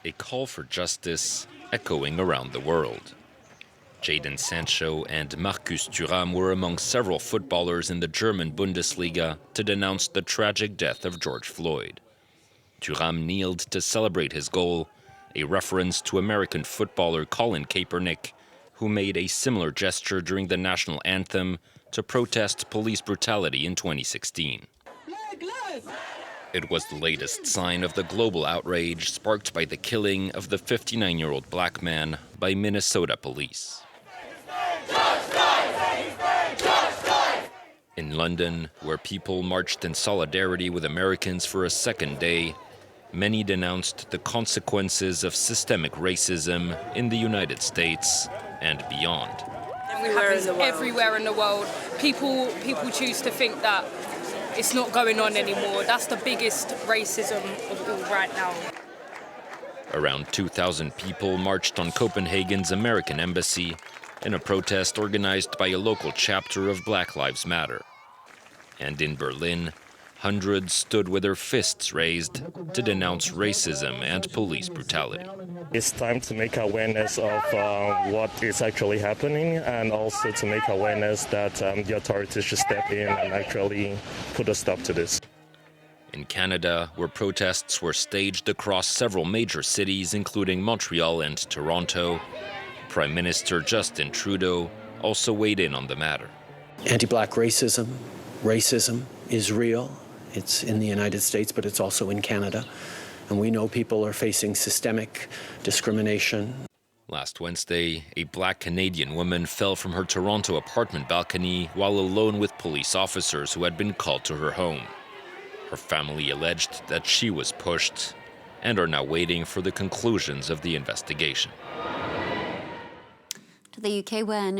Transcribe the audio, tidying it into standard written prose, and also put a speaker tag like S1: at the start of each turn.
S1: A call for justice echoing around the world. Jadon Sancho and Marcus Thuram were among several footballers in the German Bundesliga to denounce the tragic death of George Floyd. Thuram kneeled to celebrate his goal, a reference to American footballer Colin Kaepernick, who made a similar gesture during the national anthem to protest police brutality in 2016. It was the latest sign of the global outrage sparked by the killing of the 59-year-old black man by Minnesota police. In London, where people marched in solidarity with Americans for a second day, many denounced the consequences of systemic racism in the United States and beyond.
S2: Everywhere in the world. People choose to think that it's not going on anymore. That's the biggest racism of all right now.
S1: Around 2,000 people marched on Copenhagen's American embassy in a protest organized by a local chapter of Black Lives Matter. And in Berlin, hundreds stood with their fists raised to denounce racism and police brutality.
S3: It's time to make awareness of what is actually happening, and also to make awareness that the authorities should step in and actually put a stop to this.
S1: In Canada, where protests were staged across several major cities, including Montreal and Toronto, Prime Minister Justin Trudeau also weighed in on the matter.
S4: Anti-black racism is real. It's in the United States, but it's also in Canada. And we know people are facing systemic discrimination.
S1: Last Wednesday, a black Canadian woman fell from her Toronto apartment balcony while alone with police officers who had been called to her home. Her family alleged that she was pushed and are now waiting for the conclusions of the investigation.
S5: To the UK, where